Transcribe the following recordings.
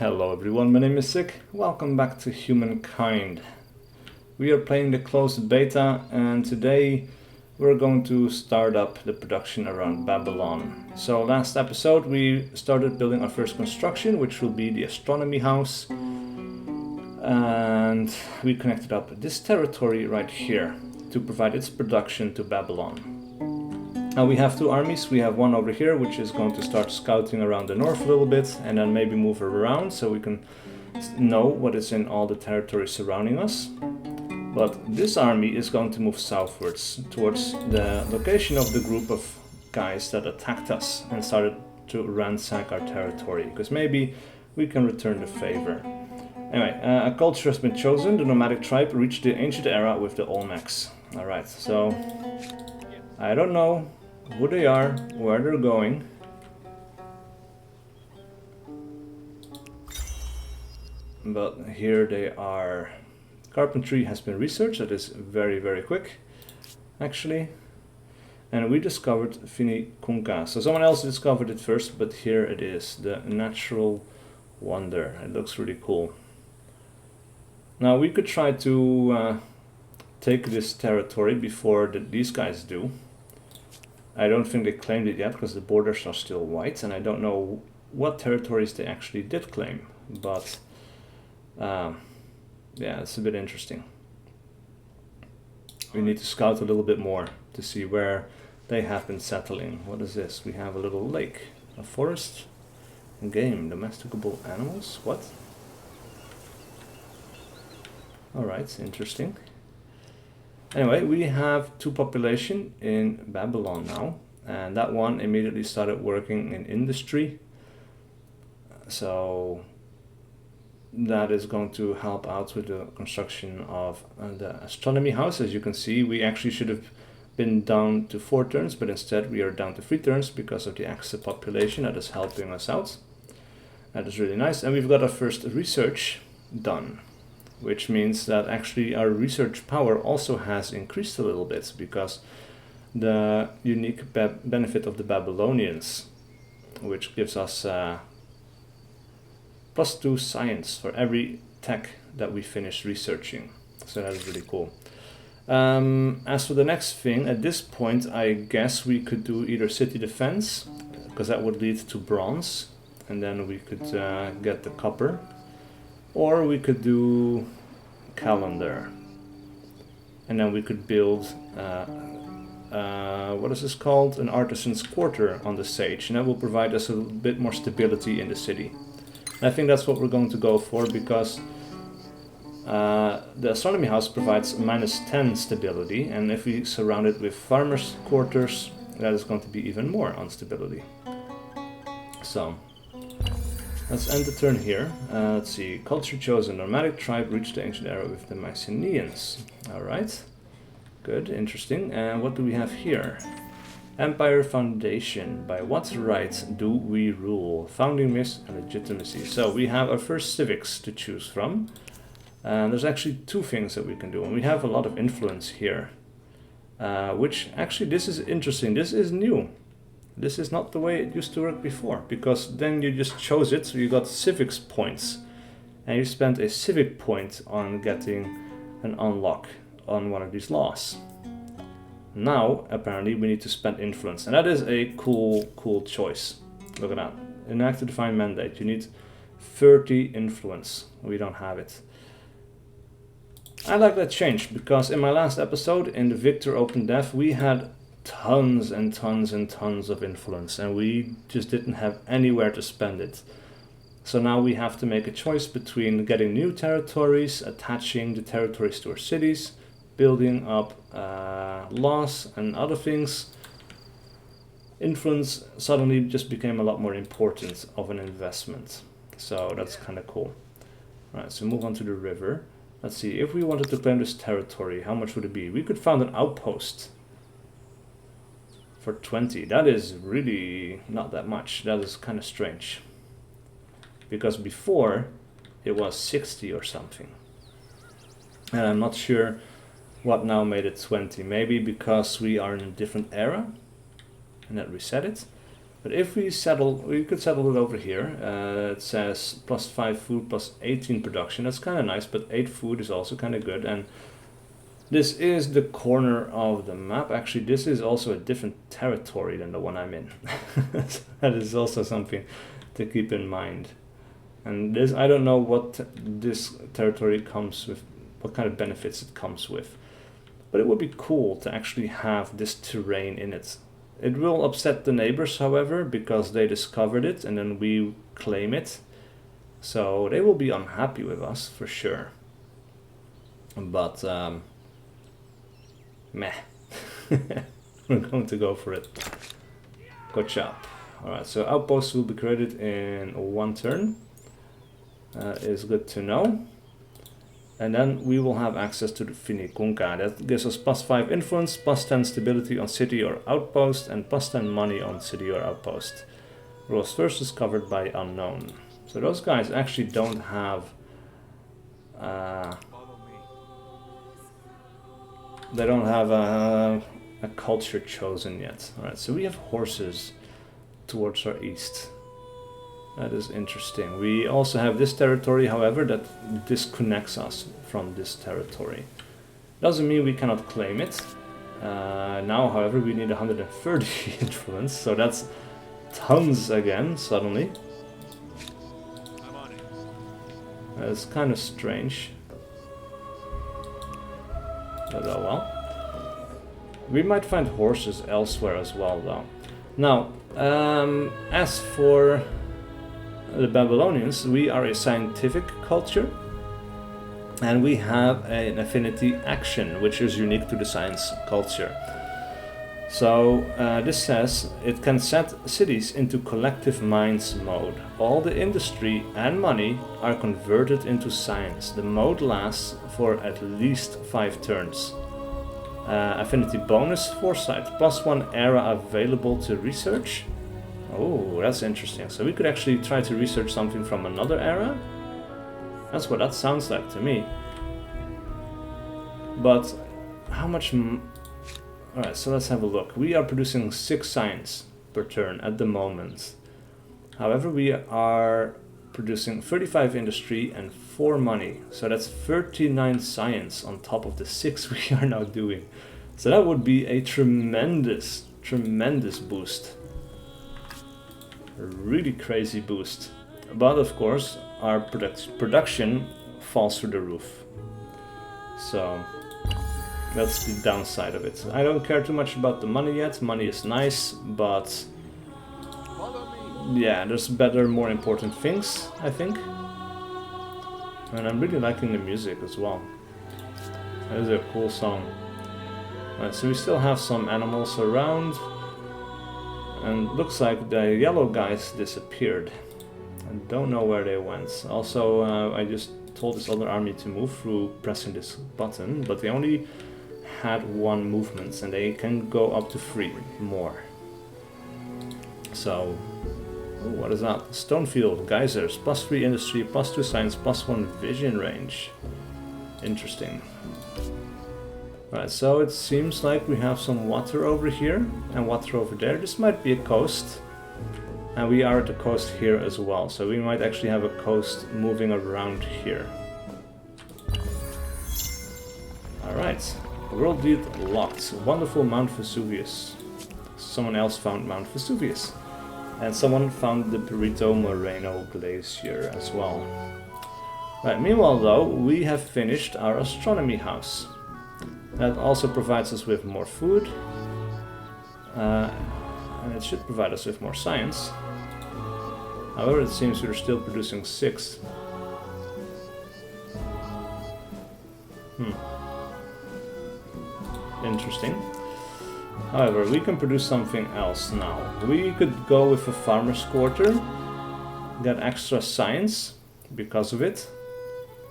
Hello everyone, my name is SiC. Welcome back to Humankind. We are playing the closed beta and today we're going to start up the production around Babylon. So last episode we started building our first construction, which will be the astronomy house. And we connected up this territory right here to provide its production to Babylon. Now we have two armies. We have one over here which is going to start scouting around the north a little bit and then maybe move around so we can know what is in all the territories surrounding us. But this army is going to move southwards towards the location of the group of guys that attacked us and started to ransack our territory, because maybe we can return the favor. Anyway, a culture has been chosen. The nomadic tribe reached the ancient era with the Olmecs. Alright, so I don't know who they are, where they're going. But here they are. Carpentry has been researched. That is very, very quick, actually. And we discovered Finikunka. So someone else discovered it first, but here it is, the natural wonder. It looks really cool. Now we could try to take this territory before these guys do. I don't think they claimed it yet because the borders are still white, and I don't know what territories they actually did claim, but yeah, it's a bit interesting. We need to scout a little bit more to see where they have been settling. What is this? We have a little lake, a forest, game, domesticable animals, what? Alright, interesting. Anyway, we have two population in Babylon now, and that one immediately started working in industry. So that is going to help out with the construction of the astronomy house. As you can see, we actually should have been down to 4 turns, but instead we are down to 3 turns because of the extra population that is helping us out. That is really nice. And we've got our first research done, which means that actually our research power also has increased a little bit because the unique benefit of the Babylonians, which gives us +2 science for every tech that we finish researching. So that is really cool. As for the next thing, at this point I guess we could do either city defense, because that would lead to bronze, and then we could get the copper. Or we could do calendar, and then we could build what is this called? An artisan's quarter on the sage, and that will provide us a bit more stability in the city. And I think that's what we're going to go for, because the astronomy house provides -10 stability, and if we surround it with farmers' quarters, that is going to be even more instability. So let's end the turn here. Let's see. Culture chosen. Nomadic tribe reached the ancient era with the Mycenaeans. Alright. Good. Interesting. And what do we have here? Empire foundation. By what right do we rule? Founding myth and legitimacy. So we have our first civics to choose from. And there's actually 2 things that we can do. And we have a lot of influence here. Which actually, this is interesting. This is new. This is not the way it used to work before, because then you just chose it, so you got civics points, and you spent a civic point on getting an unlock on one of these laws. Now, apparently, we need to spend influence, and that is a cool choice. Look at that. Enact a defined mandate. You need 30 influence. We don't have it. I like that change, because in my last episode, in the Victor Open Dev, we had tons and tons and tons of influence, and we just didn't have anywhere to spend it. So now we have to make a choice between getting new territories, attaching the territories to our cities, building up laws and other things. Influence suddenly just became a lot more important of an investment. So that's kind of cool. Right, so move on to the river. Let's see, if we wanted to claim this territory, how much would it be? We could found an outpost for 20. That is really not that much. That is kind of strange, because before it was 60 or something, and I'm not sure what now made it 20. Maybe because we are in a different era and that reset it. But if we settle, we could settle it over here. It says +5 food, +18 production. That's kind of nice, but 8 food is also kind of good. And this is the corner of the map. Actually, this is also a different territory than the one I'm in. That is also something to keep in mind. And this, I don't know what this territory comes with, what kind of benefits it comes with. But it would be cool to actually have this terrain in it. It will upset the neighbors, however, because they discovered it and then we claim it. So they will be unhappy with us for sure. But meh. We're going to go for it. Good job. Alright, so outposts will be created in 1 turn. Is good to know. And then we will have access to the Finikunka. That gives us +5 influence, +10 stability on city or outpost, and +10 money on city or outpost. Rules first is covered by unknown. So those guys actually don't have... they don't have a culture chosen yet. Alright, so we have horses towards our east. That is interesting. We also have this territory, however, that disconnects us from this territory. Doesn't mean we cannot claim it. Now, however, we need 130 influence, so that's tons again, suddenly. It's kind of strange. But oh well. We might find horses elsewhere as well, though. Now, as for the Babylonians, we are a scientific culture and we have an affinity action which is unique to the science culture. So this says it can set cities into collective minds mode. All the industry and money are converted into science. The mode lasts for at least 5 turns. Affinity bonus foresight, +1 era available to research. Oh, that's interesting. So we could actually try to research something from another era? That's what that sounds like to me. But how much... Alright, so let's have a look. We are producing 6 science per turn at the moment. However, we are producing 35 industry and 4 money. So that's 39 science on top of the 6 we are now doing. So that would be a tremendous, tremendous boost. A really crazy boost. But of course, our production falls through the roof. So that's the downside of it. I don't care too much about the money yet. Money is nice, but yeah, there's better, more important things, I think. And I'm really liking the music as well. That is a cool song. Right, so we still have some animals around. And looks like the yellow guys disappeared. I don't know where they went. Also, I just told this other army to move through pressing this button, but they only had 1 movement and they can go up to 3 more. So, ooh, what is that? Stonefield, geysers, +3 industry, +2 science, +1 vision range. Interesting. Right, so it seems like we have some water over here and water over there. This might be a coast. And we are at the coast here as well. So we might actually have a coast moving around here. Alright. World deed locked. Wonderful Mount Vesuvius. Someone else found Mount Vesuvius. And someone found the Perito Moreno Glacier as well. Right, meanwhile though, we have finished our astronomy house. That also provides us with more food, and it should provide us with more science. However, it seems we're still producing 6. Interesting. However, we can produce something else now. We could go with a farmer's quarter, get extra science because of it,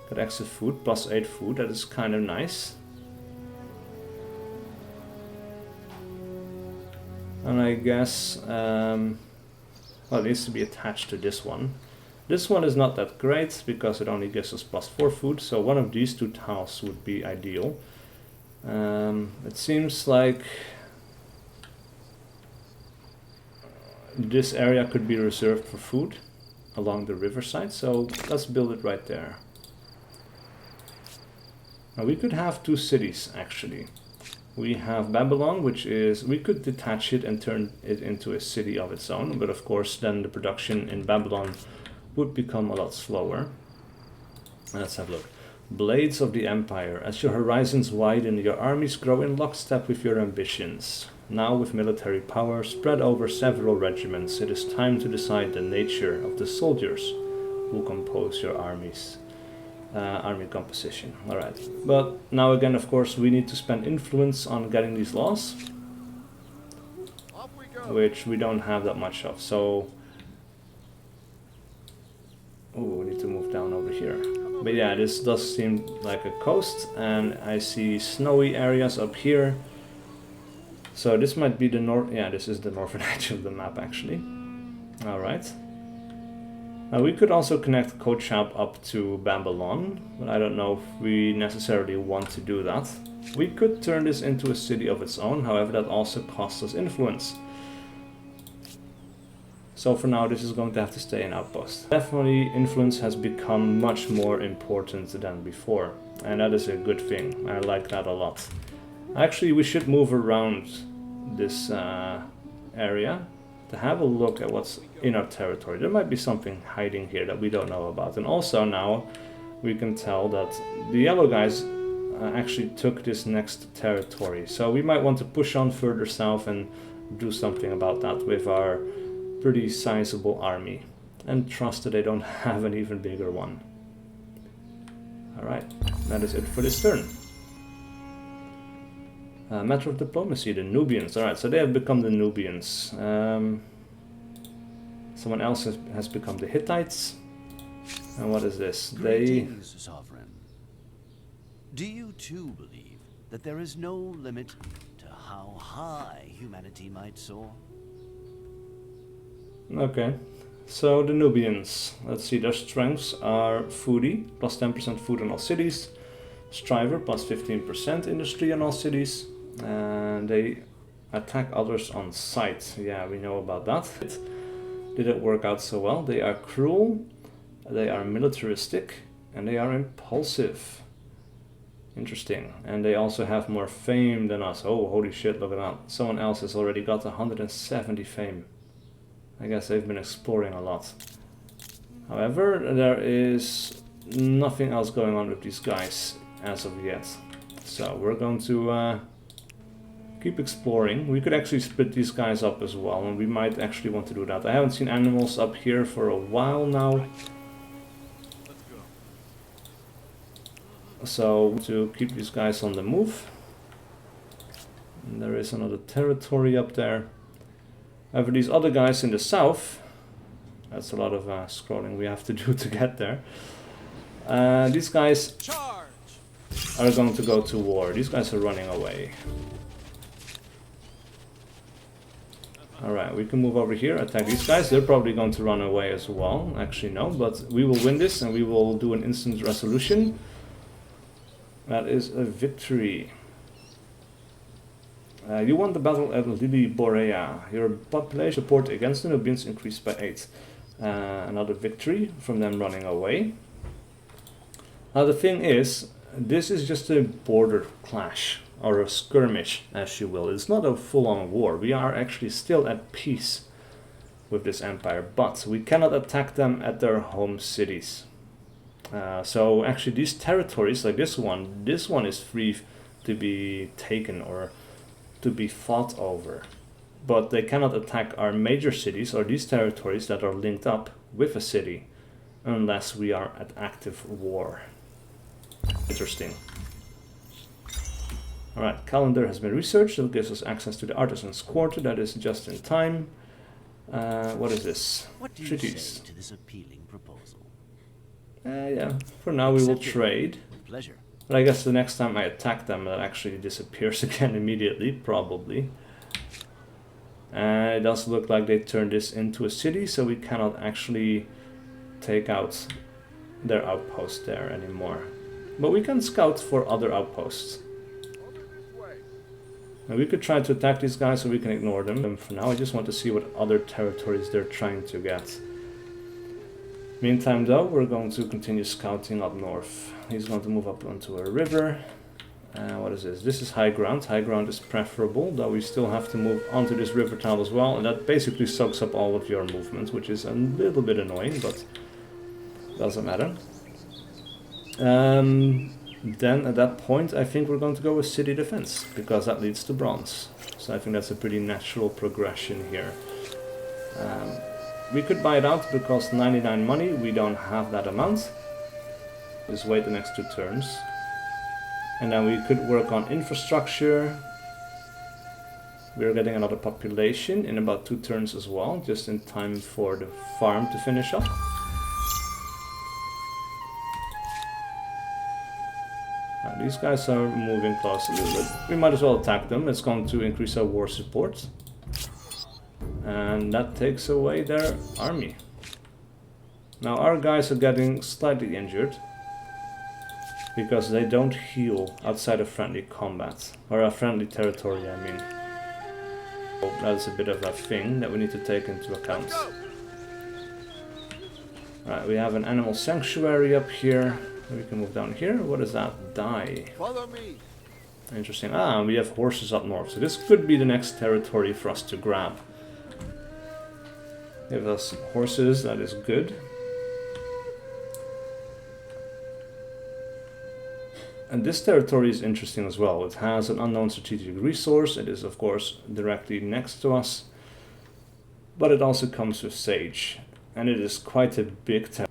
get extra food, +8 food, that is kind of nice. And I guess, well, it needs to be attached to this one. This one is not that great because it only gives us +4 food, so one of these 2 tiles would be ideal. It seems like this area could be reserved for food along the riverside, so let's build it right there. Now we could have two cities actually. We have Babylon, which is, we could detach it and turn it into a city of its own, but of course then the production in Babylon would become a lot slower. Let's have a look. Blades of the Empire. As your horizons widen, your armies grow in lockstep with your ambitions. Now with military power spread over several regiments, it is time to decide the nature of the soldiers who compose your armies. Army composition. Alright. But now again, of course, we need to spend influence on getting these laws, which we don't have that much of. So, we need to move down over here. But yeah, this does seem like a coast, and I see snowy areas up here. So this might be the north. Yeah, this is the northern edge of the map actually. Alright. We could also connect Kochab up to Babylon, but I don't know if we necessarily want to do that. We could turn this into a city of its own, however that also costs us influence. So for now this is going to have to stay an outpost. Definitely influence has become much more important than before, and that is a good thing. I like that a lot. Actually, we should move around this area to have a look at what's in our territory. There might be something hiding here that we don't know about. And also now we can tell that the yellow guys actually took this next territory. So we might want to push on further south and do something about that with our pretty sizable army. And trust that they don't have an even bigger one. Alright, that is it for this turn. Matter of diplomacy, the Nubians. Alright, so they have become the Nubians. Someone else has become the Hittites. And what is this? Greetings, Sovereign. Do you too believe that there is no limit to how high humanity might soar? Okay, so the Nubians. Let's see, their strengths are foodie, plus 10% food in all cities. Striver, plus 15% industry in all cities. And they attack others on sight. Yeah, we know about that. It didn't work out so well. They are cruel, they are militaristic, and they are impulsive. Interesting. And they also have more fame than us. Oh, holy shit, look at that. Someone else has already got 170 fame. I guess they've been exploring a lot. However, there is nothing else going on with these guys as of yet. So we're going to keep exploring. We could actually split these guys up as well, and we might actually want to do that. I haven't seen animals up here for a while now. So to keep these guys on the move. And there is another territory up there. However, these other guys in the south, that's a lot of scrolling we have to do to get there. These guys are going to go to war. These guys are running away. Alright, we can move over here, attack these guys. They're probably going to run away as well. Actually, no, but we will win this and we will do an instant resolution. That is a victory. You won the battle at Lili Borea. Your population support against the Nubians increased by 8. Another victory from them running away. Now the thing is, this is just a border clash, or a skirmish, as you will. It's not a full-on war. We are actually still at peace with this empire, but we cannot attack them at their home cities. So actually these territories, like this one is free to be taken or to be fought over. But they cannot attack our major cities or these territories that are linked up with a city unless we are at active war. Interesting. Alright, calendar has been researched. It gives us access to the Artisans' Quarter. That is just in time. What is this? What do you say to this appealing proposal? Yeah, for now we will trade. With pleasure. But I guess the next time I attack them, that actually disappears again immediately, probably. It does look like they turned this into a city, so we cannot actually take out their outpost there anymore. But we can scout for other outposts. Now we could try to attack these guys so we can ignore them. And for now I just want to see what other territories they're trying to get. Meantime though, we're going to continue scouting up north. He's going to move up onto a river. What is this? This is high ground. High ground is preferable, though we still have to move onto this river tile as well, and that basically soaks up all of your movement, which is a little bit annoying, but doesn't matter. Then at that point I think we're going to go with city defense, because that leads to bronze. So I think that's a pretty natural progression here. We could buy it out because 99 money, we don't have that amount. Just wait the next 2 turns. And then we could work on infrastructure. We're getting another population in about 2 turns as well, just in time for the farm to finish up. These guys are moving close a little bit. We might as well attack them. It's going to increase our war support. And that takes away their army. Now our guys are getting slightly injured, because they don't heal outside of friendly combat, or a friendly territory, I mean. So that's a bit of a thing that we need to take into account. Alright, we have an animal sanctuary up here. We can move down here. What is that? Die. Follow me. Interesting. Ah, we have horses up north, so this could be the next territory for us to grab. Give us horses, that is good. And this territory is interesting as well. It has an unknown strategic resource. It is, of course, directly next to us. But it also comes with sage. And it is quite a big territory.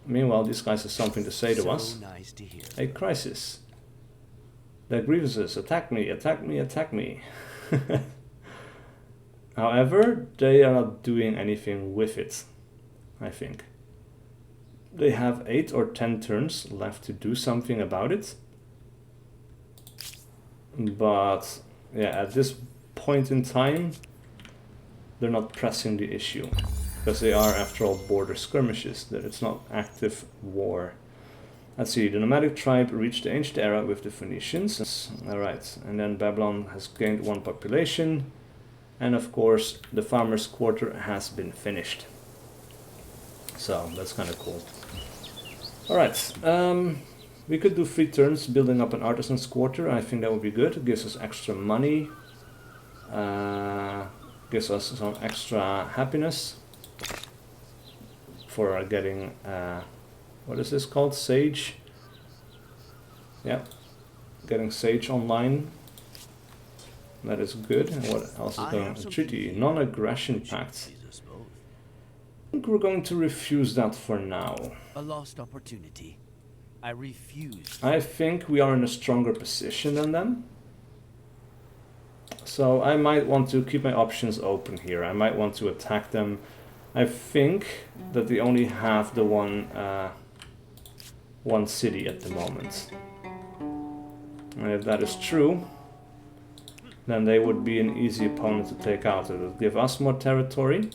Meanwhile, these guys have something to say to us. Nice to hear. A crisis. Their grievances. Attack me, attack me, attack me. However, they are not doing anything with it, I think. They have 8 or 10 turns left to do something about it. But yeah, at this point in time, they're not pressing the issue. Because they are, after all, border skirmishes. That it's not active war. Let's see, the nomadic tribe reached the ancient era with the Phoenicians. Alright, and then Babylon has gained 1 population. And of course, the farmer's quarter has been finished. So, that's kind of cool. Alright, we could do 3 turns building up an artisan's quarter. I think that would be good. It gives us extra money. Gives us some extra happiness. For getting, what is this called? Sage. Yeah, getting Sage online. That is good. And what else is going on? Treaty, non-aggression pact. I think we're going to refuse that for now. A lost opportunity. I refuse. I think we are in a stronger position than them. So I might want to keep my options open here. I might want to attack them. I think that they only have the one city at the moment. And if that is true, then they would be an easy opponent to take out. It would give us more territory.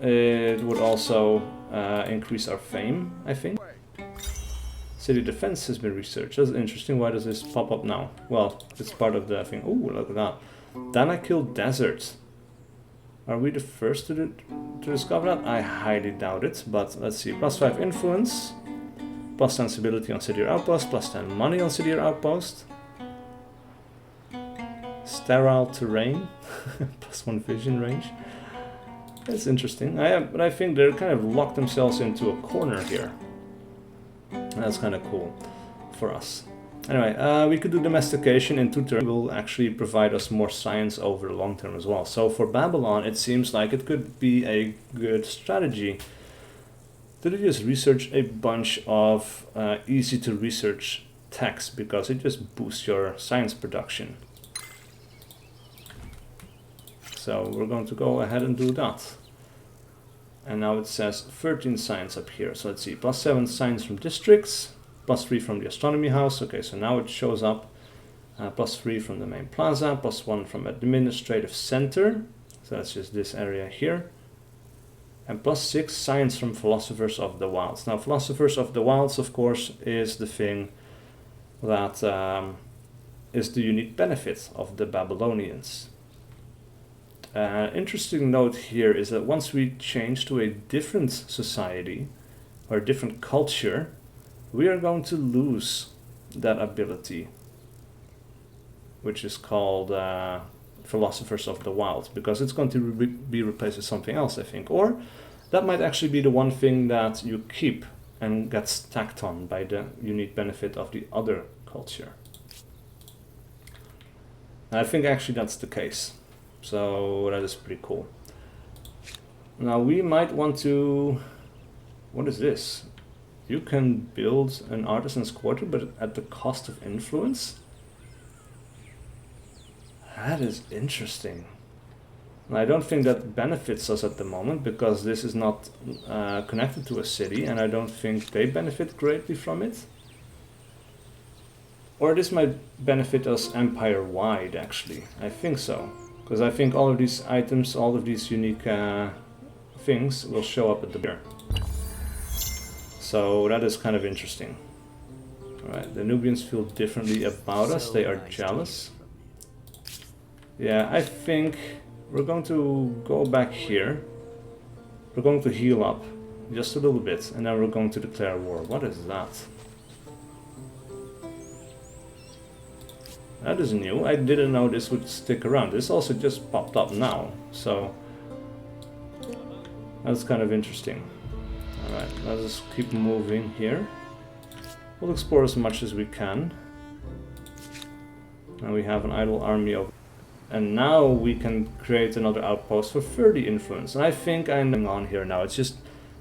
It would also increase our fame, I think. City defense has been researched. That's interesting. Why does this pop up now? Well, it's part of the thing. Ooh, look at that. Danakil Desert. Are we the first to discover that? I highly doubt it, but let's see. +5 influence, plus sensibility on city or outpost, +10 money on city or outpost. Sterile terrain, +1 vision range. That's interesting. But I think they're kind of locked themselves into a corner here. That's kind of cool for us. Anyway, we could do domestication in 2 turns. It will actually provide us more science over the long term as well. So for Babylon, it seems like it could be a good strategy to just research a bunch of easy to research techs, because it just boosts your science production. So we're going to go ahead and do that. And now it says 13 science up here. So let's see, +7 science from districts, +3 from the astronomy house. Okay, so now it shows up. +3 from the main plaza, +1 from administrative center. So that's just this area here. And +6 science from philosophers of the wilds. Now, philosophers of the wilds, of course, is the thing that is the unique benefit of the Babylonians. Interesting note here is that once we change to a different society or a different culture, we are going to lose that ability, which is called Philosophers of the Wild, because it's going to be replaced with something else, I think. Or that might actually be the one thing that you keep and gets stacked on by the unique benefit of the other culture. I think actually that's the case. So that is pretty cool. Now we might want to... What is this? You can build an artisan's quarter, but at the cost of influence? That is interesting. I don't think that benefits us at the moment, because this is not connected to a city, and I don't think they benefit greatly from it. Or this might benefit us empire-wide, actually. I think so. Because I think all of these items, all of these unique things will show up at the beer. So that is kind of interesting. Alright, the Nubians feel differently about us. They are jealous. Yeah, I think we're going to go back here. We're going to heal up just a little bit, and then we're going to declare war. What is that? That is new. I didn't know this would stick around. This also just popped up now, so that's kind of interesting. Alright, let's just keep moving here. We'll explore as much as we can. Now we have an idle army of... And now we can create another outpost for 30 influence. And I think I'm on here now. It's just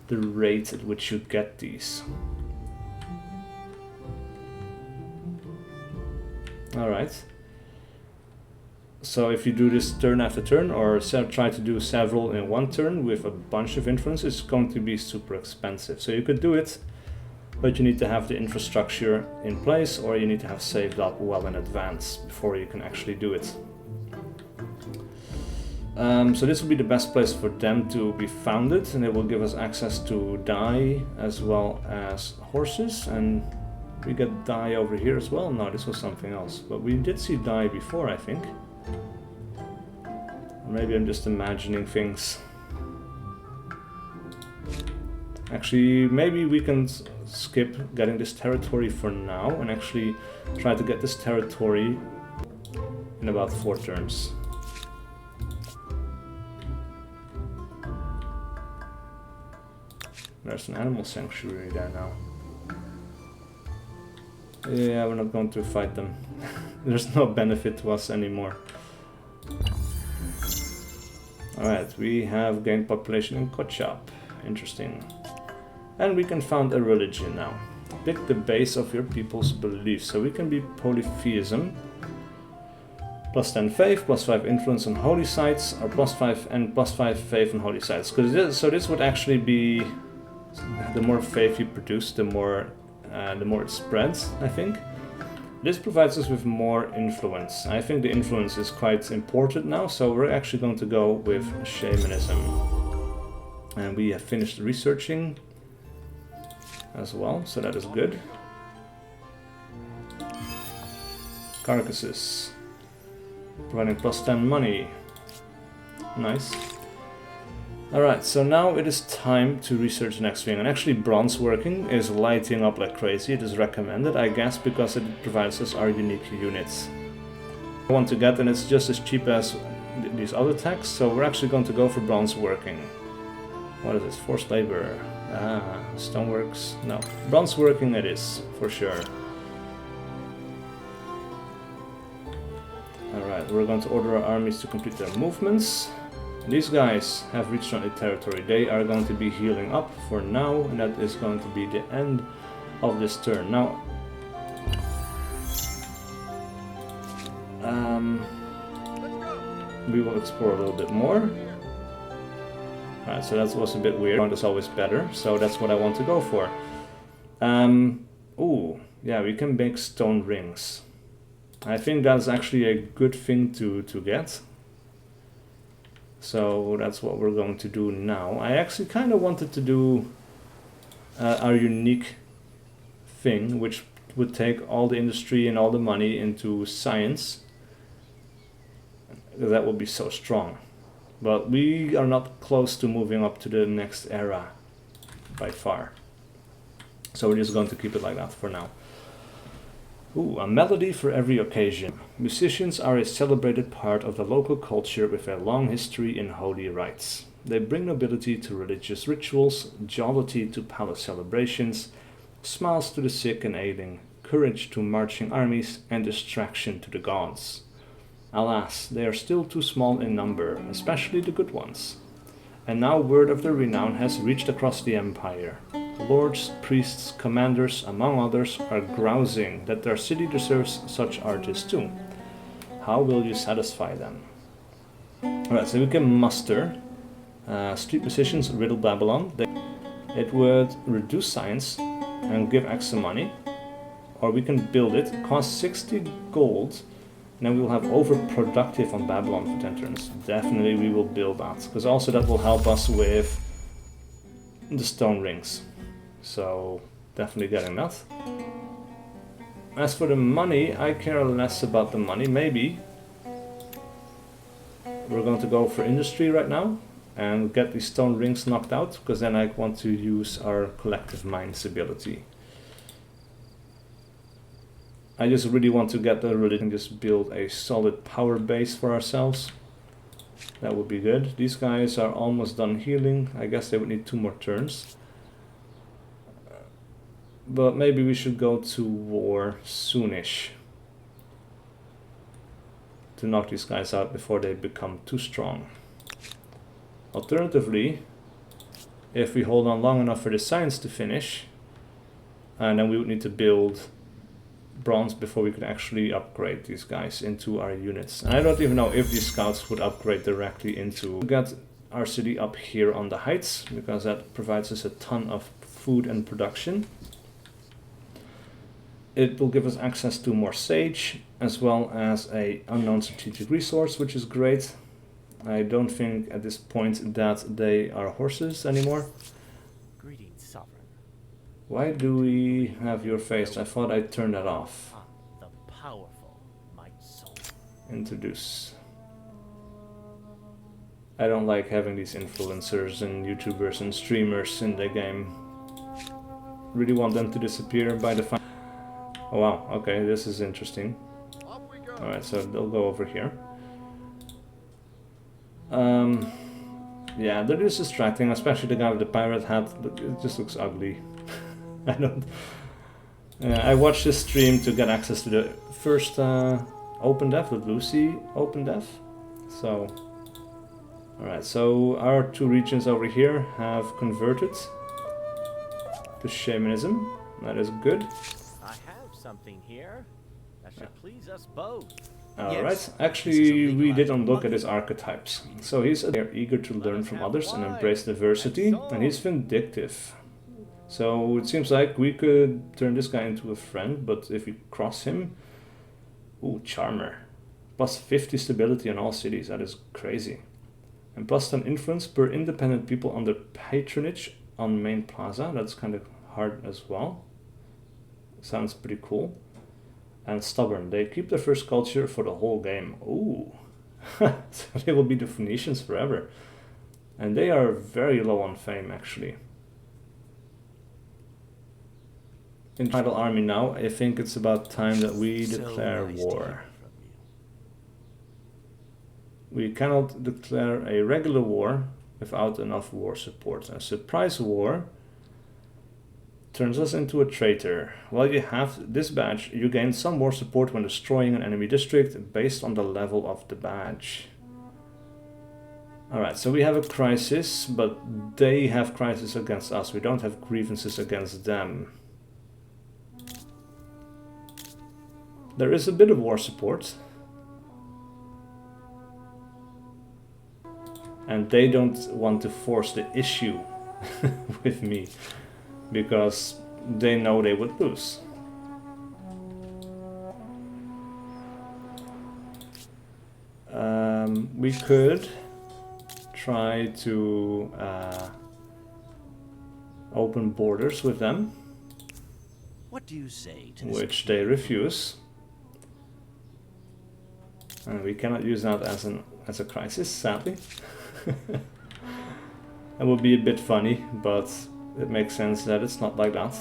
the rate at which you get these. Alright. So if you do this turn after turn, or try to do several in one turn with a bunch of influence, it's going to be super expensive. So you could do it, but you need to have the infrastructure in place, or you need to have saved up well in advance before you can actually do it. So this will be the best place for them to be founded, and it will give us access to dye as well as horses. And we get dye over here as well. No, this was something else, but we did see dye before, I think. Or maybe I'm just imagining things. Actually, maybe we can skip getting this territory for now and actually try to get this territory in about 4 turns. There's an animal sanctuary there now. Yeah, we're not going to fight them. There's no benefit to us anymore. Alright, we have gained population in Kochap. Interesting. And we can found a religion now. Pick the base of your people's beliefs. So we can be polytheism. Plus 10 faith, plus 5 influence on holy sites, or plus 5 and plus 5 faith on holy sites. So this would actually be... The more faith you produce, the more it spreads, I think. This provides us with more influence. I think the influence is quite important now, so we're actually going to go with shamanism. And we have finished researching as well, so that is good. Carcasses. Providing plus 10 money. Nice. Alright, so now it is time to research the next thing, and actually bronze working is lighting up like crazy. It is recommended, I guess, because it provides us our unique units. I want to get, and it's just as cheap as these other techs, so we're actually going to go for bronze working. What is this? Forced labor. Stoneworks. No, bronze working it is, for sure. Alright, we're going to order our armies to complete their movements. These guys have reached friendly territory. They are going to be healing up for now, and that is going to be the end of this turn. Now, we will explore a little bit more. Alright, so that was a bit weird. Round is always better, so that's what I want to go for. Ooh, yeah, we can make stone rings. I think that's actually a good thing to get. So that's what we're going to do now. I actually kind of wanted to do our unique thing, which would take all the industry and all the money into science, that would be so strong. But we are not close to moving up to the next era by far. So we're just going to keep it like that for now. Ooh, a melody for every occasion. Musicians are a celebrated part of the local culture with a long history in holy rites. They bring nobility to religious rituals, jollity to palace celebrations, smiles to the sick and ailing, courage to marching armies, and distraction to the gods. Alas, they are still too small in number, especially the good ones. And now word of their renown has reached across the empire. Lords, priests, commanders, among others, are grousing that their city deserves such artists too. How will you satisfy them? Alright, so we can muster street musicians, riddle Babylon. It would reduce science and give extra money. Or we can build it, cost 60 gold, and then we will have overproductive on Babylon for 10 turns. Definitely we will build that, because also that will help us with the stone rings. So definitely getting that. As for the money, I care less about the money. Maybe we're going to go for industry right now and get these stone rings knocked out, because then I want to use our collective minds ability. I just really want to get the religion and just build a solid power base for ourselves. That would be good. These guys are almost done healing. I guess they would need 2 more turns. But maybe we should go to war soonish to knock these guys out before they become too strong. Alternatively, if we hold on long enough for the science to finish, and then we would need to build bronze before we could actually upgrade these guys into our units. And I don't even know if these scouts would upgrade directly into... Get our city up here on the heights, because that provides us a ton of food and production. It will give us access to more sage, as well as a unknown strategic resource, which is great. I don't think at this point that they are horses anymore. Greetings, Sovereign. Why do we have your face? I thought I turned that off. The powerful might soul. Introduce. I don't like having these influencers and YouTubers and streamers in the game. Really want them to disappear by the final. Oh wow, okay, this is interesting. Alright, so they'll go over here. Yeah, that is distracting, especially the guy with the pirate hat. It just looks ugly. I don't... I watched this stream to get access to the first open dev, the Lucy open dev. So... Alright, so our 2 regions over here have converted to shamanism. That is good. I have something here that should please us both. Alright, Yes, actually we didn't look at his archetypes. So he's eager to learn from others and embrace diversity, and he's vindictive. So it seems like we could turn this guy into a friend, but if we cross him... Ooh, Charmer. Plus 50 stability in all cities, that is crazy. And plus 10 influence per independent people under patronage on main plaza, that's kind of hard as well. Sounds pretty cool. And stubborn, they keep their first culture for the whole game. Ooh, so they will be the Phoenicians forever. And they are very low on fame actually. In title army now, I think it's about time that we declare war. We cannot declare a regular war without enough war support. A surprise war turns us into a traitor. While you have this badge, you gain some more support when destroying an enemy district based on the level of the badge. Alright, so we have a crisis, but they have crisis against us. We don't have grievances against them. There is a bit of war support. And they don't want to force the issue with me, because they know they would lose. We could try to open borders with them. What do you say to this? which they refuse. And we cannot use that as a crisis, sadly. That would be a bit funny, but it makes sense that it's not like that.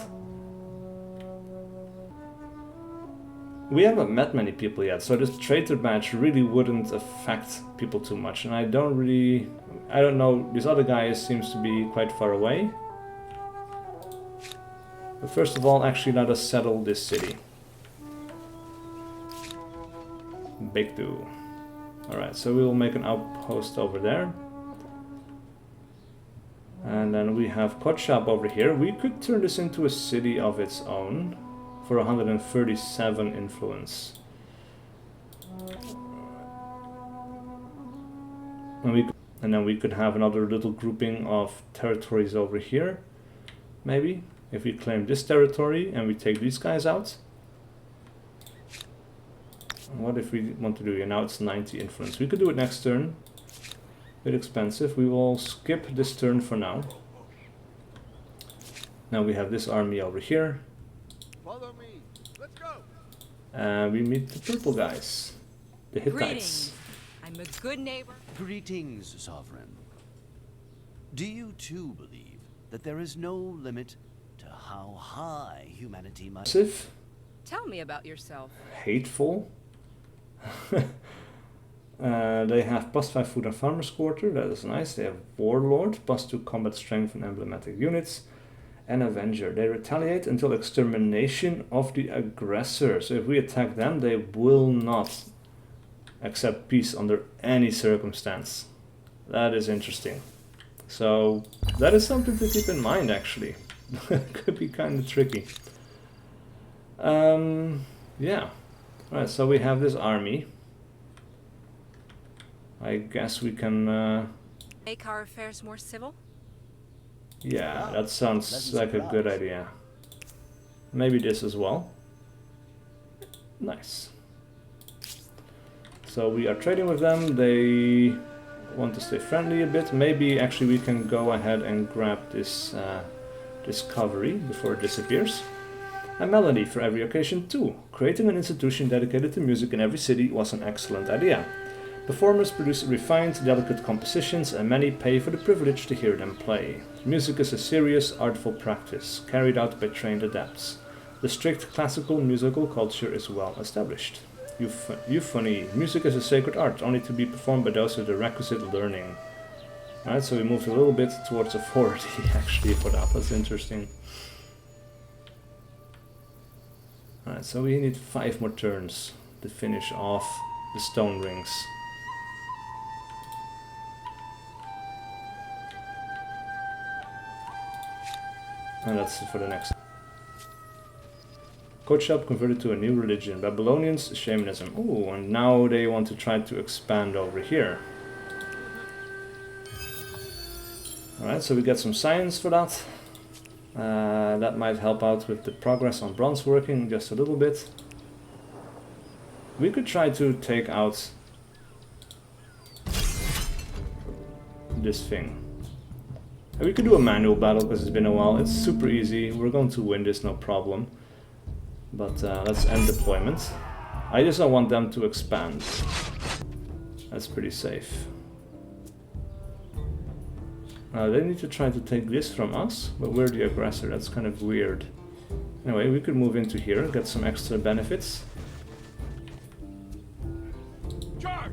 We haven't met many people yet, so this traitor badge really wouldn't affect people too much. And I don't know, this other guy seems to be quite far away. But first of all, actually let us settle this city. Big do. Alright, so we will make an outpost over there. And then we have Kotchap over here. We could turn this into a city of its own for 137 influence. And then we could have another little grouping of territories over here. Maybe, if we claim this territory and we take these guys out. What if we want to do here? Now it's 90 influence. We could do it next turn. Bit expensive. We will skip this turn for now. Now we have this army over here. Follow me. Let's go. And we meet the purple guys. The Hittites. Greetings. I'm a good neighbor. Greetings, Sovereign. Do you too believe that there is no limit to how high humanity must... Aggressive, Tell me about yourself. hateful. They have +5 food and farmer's quarter, that is nice. They have warlord, +2 combat strength and emblematic units. And avenger. They retaliate until extermination of the aggressor. So if we attack them, they will not accept peace under any circumstance. That is interesting. So that is something to keep in mind, actually. Could be kind of tricky. Yeah. Alright, so we have this army. I guess we can... Make our affairs more civil? Yeah, that sounds like a good idea. Maybe this as well. Nice. So we are trading with them. They want to stay friendly a bit. Maybe actually we can go ahead and grab this discovery before it disappears. A melody for every occasion too. Creating an institution dedicated to music in every city was an excellent idea. Performers produce refined, delicate compositions, and many pay for the privilege to hear them play. Music is a serious, artful practice, carried out by trained adepts. The strict classical musical culture is well established. Euphony. Music is a sacred art, only to be performed by those with the requisite learning. Alright, so we moved a little bit towards authority, actually, for that. That's interesting. Alright, so we need 5 more turns to finish off the stone rings. And that's for the next. Kotchap converted to a new religion. Babylonians, shamanism. Ooh, and now they want to try to expand over here. Alright, so we get some science for that. That might help out with the progress on bronze working just a little bit. We could try to take out this thing. We could do a manual battle because it's been a while. It's super easy. We're going to win this, no problem. But let's end deployment. I just don't want them to expand. That's pretty safe. They need to try to take this from us, but we're the aggressor. That's kind of weird. Anyway, we could move into here and get some extra benefits.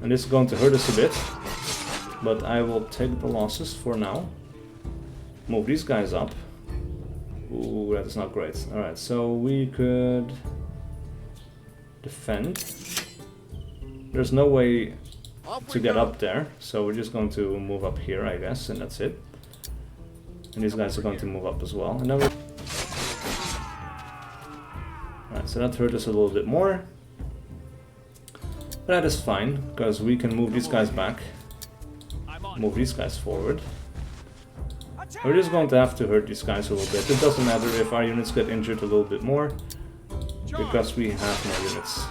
And this is going to hurt us a bit, but I will take the losses for now. Move these guys up. Ooh, that is not great. Alright, so we could defend. There's no way to get up there, so we're just going to move up here, I guess, and that's it. And these guys are going to move up as well. And then alright, so that hurt us a little bit more. But that is fine, because we can move these guys back. Move these guys forward. We're just going to have to hurt these guys a little bit. It doesn't matter if our units get injured a little bit more, because we have more units.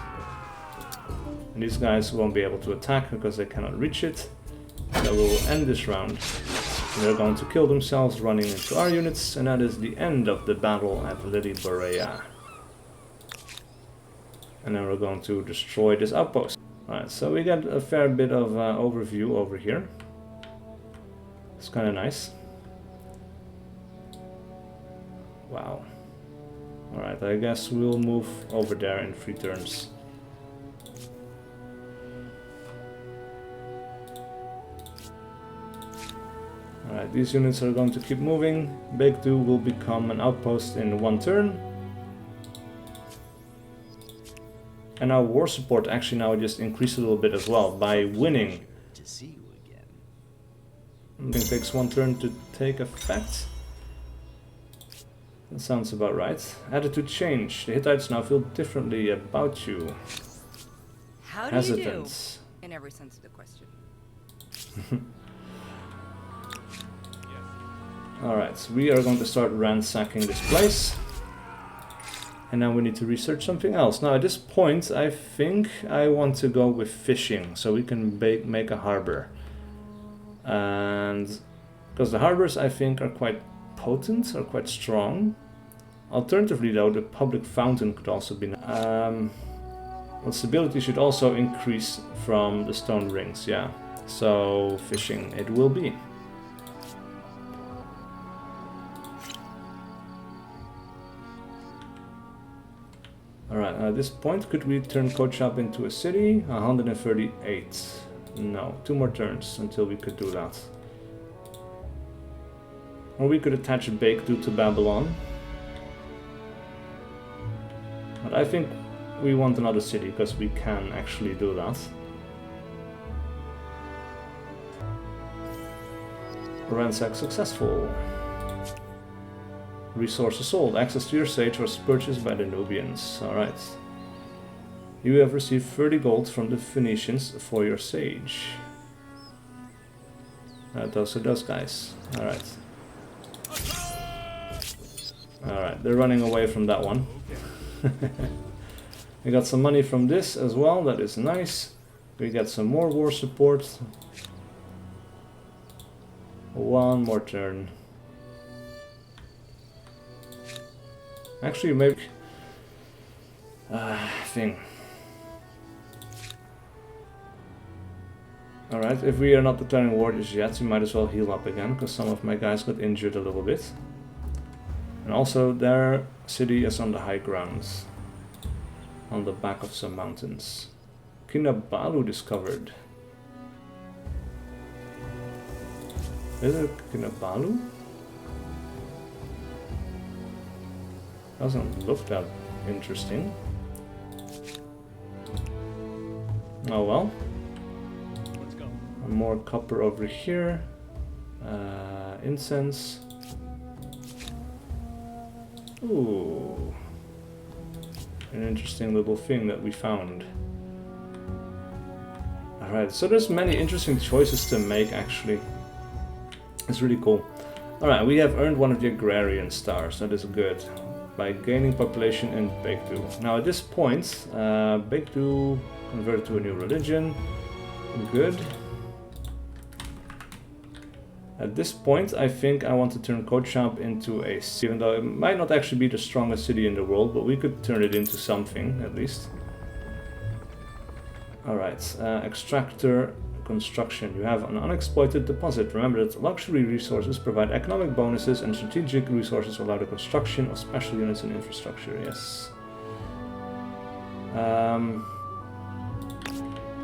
And these guys won't be able to attack because they cannot reach it. So we'll end this round. And they're going to kill themselves running into our units, and that is the end of the battle at Lily Borea. And then we're going to destroy this outpost. Alright, so we got a fair bit of overview over here. It's kind of nice. Wow. Alright, I guess we'll move over there in 3 turns. Alright, these units are going to keep moving. Baekdu will become an outpost in 1 turn. And our war support actually now just increased a little bit as well by winning. To see you again. I think it takes 1 turn to take effect. That sounds about right. Attitude change. The Hittites now feel differently about you. How do Hesitance. you do? In every sense of the question. Alright, so we are going to start ransacking this place. And now we need to research something else. Now at this point, I think I want to go with fishing, so we can make a harbor. And because the harbors, I think, are quite potent, are quite strong. Alternatively though, the public fountain could also be... well, stability should also increase from the stone rings, yeah. So fishing it will be. Alright, at this point, could we turn Kochab into a city? 138. No, 2 more turns until we could do that. Or we could attach Baekdu to Babylon. But I think we want another city, because we can actually do that. Ransack successful. Resources sold. Access to your sage was purchased by the Nubians. Alright. You have received 30 gold from the Phoenicians for your sage. Those are those guys. Alright. Alright, they're running away from that one. We got some money from this as well, that is nice. We got some more war support. 1 more turn. Actually, maybe... thing. Alright, if we are not declaring war just yet, we might as well heal up again, because some of my guys got injured a little bit. And also, their city is on the high grounds. On the back of some mountains. Kinabalu discovered. Is it Kinabalu? Doesn't look that interesting. Oh well. Let's go. More copper over here. Incense. Ooh. An interesting little thing that we found. Alright, so there's many interesting choices to make actually. It's really cool. Alright, we have earned one of the agrarian stars, that is good. By gaining population in Baekdu. Now at this point, Baekdu converted to a new religion. Good. At this point, I think I want to turn Kochab into a city, even though it might not actually be the strongest city in the world, but we could turn it into something, at least. Alright, extractor construction. You have an unexploited deposit. Remember that luxury resources provide economic bonuses and strategic resources allow the construction of special units and infrastructure. Yes.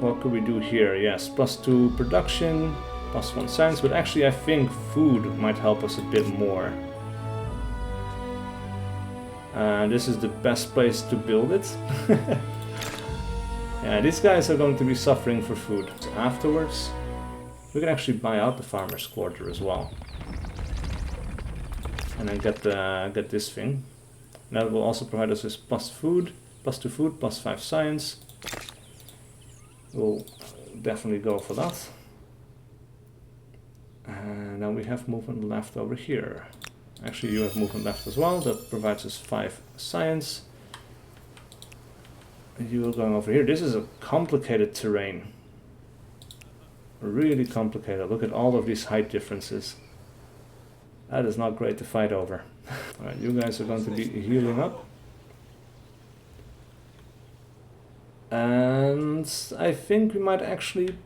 What could we do here? Yes, +2 production, +1 science, but actually I think food might help us a bit more. This is the best place to build it. Yeah, these guys are going to be suffering for food. So afterwards, we can actually buy out the farmer's quarter as well. And then get this thing. And that will also provide us with +2 food, +5 science. We'll definitely go for that. And now we have movement left over here. Actually, you have movement left as well. That provides us 5 science. You are going over here. This is a complicated terrain. Really complicated. Look at all of these height differences. That is not great to fight over. Alright, you guys are going to be healing up. And I think we might actually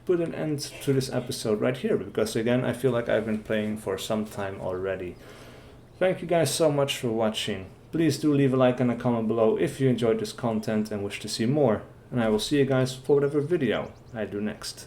put an end to this episode right here, because again, I feel like I've been playing for some time already. Thank you guys so much for watching. Please do leave a like and a comment below if you enjoyed this content and wish to see more. And I will see you guys for whatever video I do next.